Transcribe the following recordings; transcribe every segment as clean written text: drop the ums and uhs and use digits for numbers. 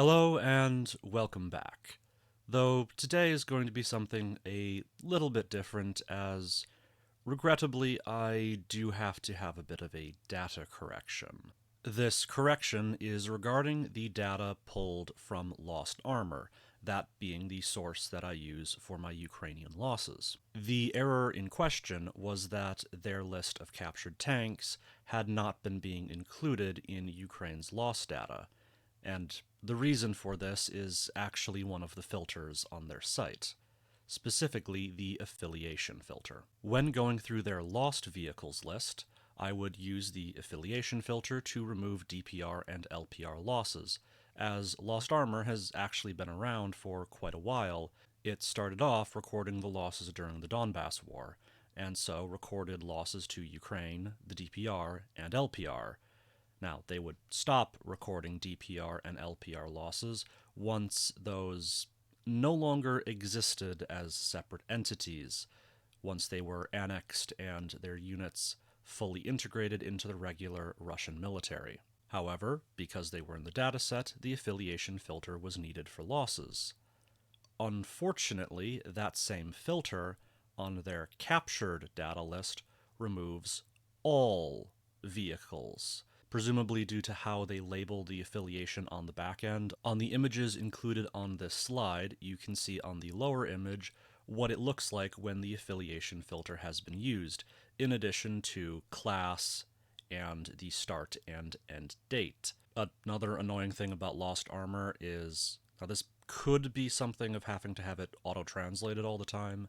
Hello and welcome back. Though today is going to be something a little bit different, as regrettably I do have to have a bit of a data correction. This correction is regarding the data pulled from Lost Armor, that being the source that I use for my Ukrainian losses. The error in question was that their list of captured tanks had not been being included in Ukraine's loss data, and the reason for this is actually one of the filters on their site, specifically the affiliation filter. When going through their lost vehicles list, I would use the affiliation filter to remove DPR and LPR losses, as Lost Armor has actually been around for quite a while. It started off recording the losses during the Donbass War, and so recorded losses to Ukraine, the DPR, and LPR. Now, they would stop recording DPR and LPR losses once those no longer existed as separate entities, once they were annexed and their units fully integrated into the regular Russian military. However, because they were in the dataset, the affiliation filter was needed for losses. Unfortunately, that same filter on their captured data list removes all vehicles, presumably due to how they label the affiliation on the back end. On the images included on this slide, you can see on the lower image what it looks like when the affiliation filter has been used, in addition to class and the start and end date. Another annoying thing about Lost Armor is, now this could be something of having to have it auto-translated all the time,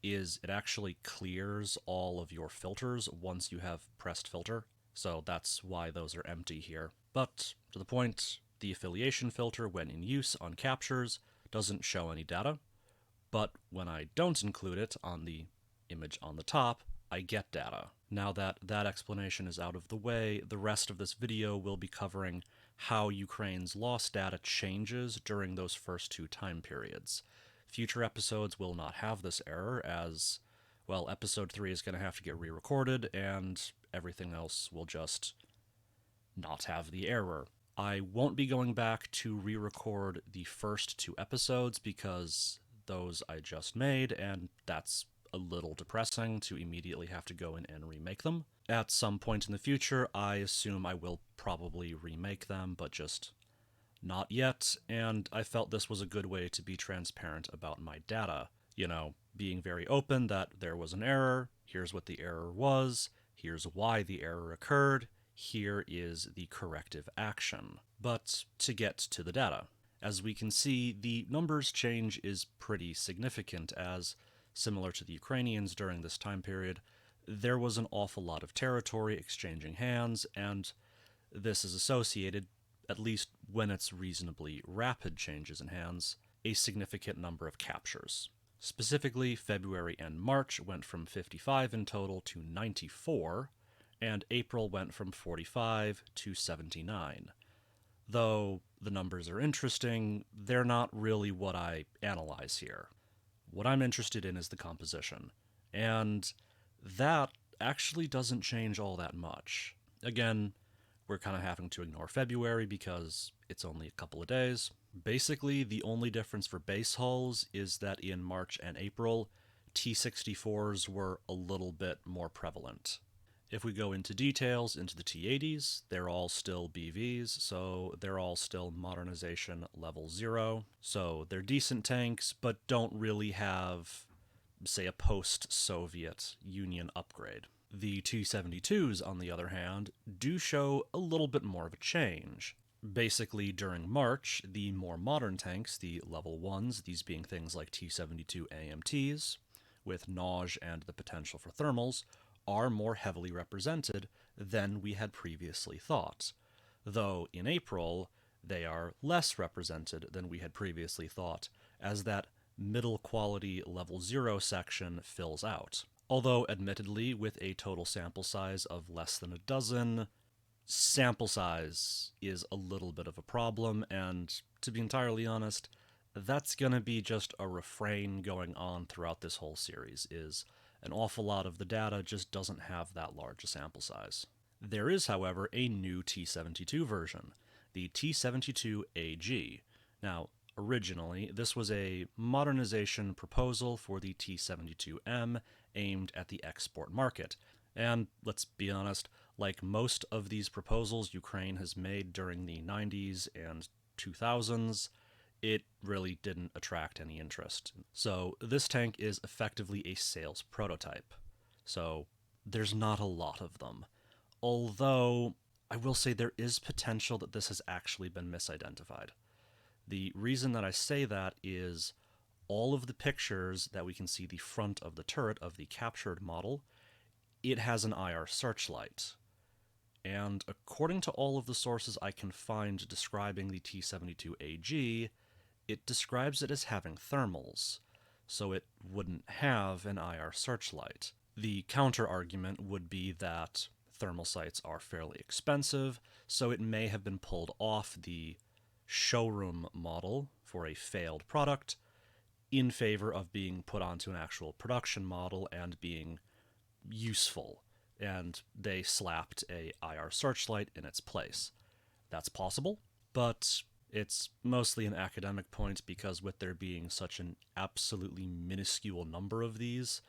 is it actually clears all of your filters once you have pressed filter. So that's why those are empty here. But to the point, the affiliation filter, when in use on captures, doesn't show any data. But when I don't include it on the image on the top, I get data. Now that that explanation is out of the way, the rest of this video will be covering how Ukraine's loss data changes during those first two time periods. Future episodes will not have this error, as, well, episode 3 is going to have to get re-recorded, and everything else will just not have the error. I won't be going back to re-record the first two episodes because those I just made, and that's a little depressing to immediately have to go in and remake them. At some point in the future, I assume I will probably remake them, but just not yet, and I felt this was a good way to be transparent about my data. You know, being very open that there was an error, here's what the error was, here's why the error occurred, here is the corrective action. But to get to the data, as we can see, the numbers change is pretty significant, as, similar to the Ukrainians during this time period, there was an awful lot of territory exchanging hands, and this is associated, at least when it's reasonably rapid changes in hands, a significant number of captures. Specifically, February and March went from 55 in total to 94, and April went from 45 to 79. Though the numbers are interesting, they're not really what I analyze here. What I'm interested in is the composition, and that actually doesn't change all that much. Again, we're kind of having to ignore February because it's only a couple of days. Basically, the only difference for base hulls is that in March and April, T-64s were a little bit more prevalent. If we go into details into the T-80s, they're all still BVs, so they're all still modernization level 0. So they're decent tanks, but don't really have, say, a post-Soviet Union upgrade. The T-72s, on the other hand, do show a little bit more of a change. Basically, during March, the more modern tanks, the level 1s, these being things like T-72 AMTs, with NAJ and the potential for thermals, are more heavily represented than we had previously thought. Though in April, they are less represented than we had previously thought, as that middle quality level 0 section fills out. Although, admittedly, with a total sample size of less than a dozen, sample size is a little bit of a problem, and to be entirely honest, that's gonna be just a refrain going on throughout this whole series, is an awful lot of the data just doesn't have that large a sample size. There is, however, a new T-72 version, the T-72AG. Now, originally, this was a modernization proposal for the T-72M aimed at the export market. And let's be honest, like most of these proposals Ukraine has made during the 90s and 2000s, it really didn't attract any interest. So this tank is effectively a sales prototype. So there's not a lot of them. Although, I will say there is potential that this has actually been misidentified. The reason that I say that is all of the pictures that we can see the front of the turret of the captured model, it has an IR searchlight. And according to all of the sources I can find describing the T-72AG, it describes it as having thermals, so it wouldn't have an IR searchlight. The counter-argument would be that thermal sights are fairly expensive, so it may have been pulled off the showroom model for a failed product in favor of being put onto an actual production model and being useful, and they slapped a IR searchlight in its place. That's possible, but it's mostly an academic point because with there being such an absolutely minuscule number of these,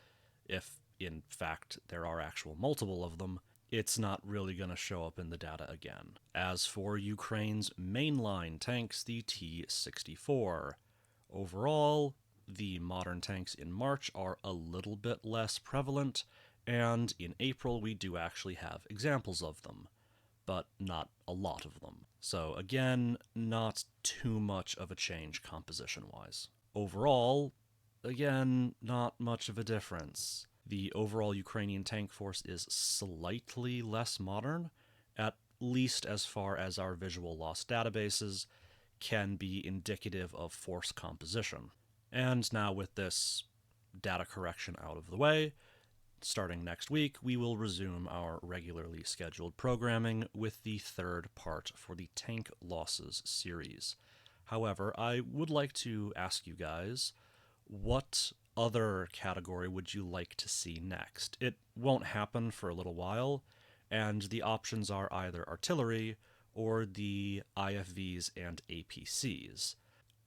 if in fact there are actual multiple of them, it's not really going to show up in the data again. As for Ukraine's mainline tanks, the T-64, overall, the modern tanks in March are a little bit less prevalent, and in April we do actually have examples of them, but not a lot of them. So again, not too much of a change composition-wise. Overall, again, not much of a difference. The overall Ukrainian tank force is slightly less modern, at least as far as our visual loss databases can be indicative of force composition. And now with this data correction out of the way, starting next week, we will resume our regularly scheduled programming with the third part for the Tank Losses series. However, I would like to ask you guys, what other category would you like to see next? It won't happen for a little while, and the options are either artillery or the IFVs and APCs.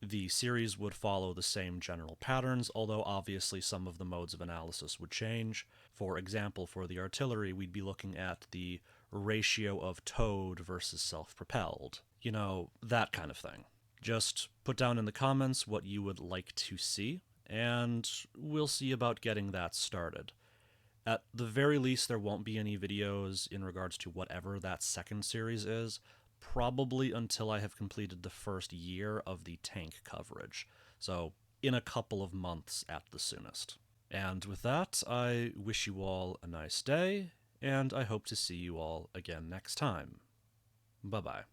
The series would follow the same general patterns, although obviously some of the modes of analysis would change. For example, for the artillery, we'd be looking at the ratio of towed versus self-propelled. You know, that kind of thing. Just put down in the comments what you would like to see, and we'll see about getting that started. At the very least, there won't be any videos in regards to whatever that second series is, probably until I have completed the first year of the tank coverage, so in a couple of months at the soonest. And with that, I wish you all a nice day, and I hope to see you all again next time. Bye-bye.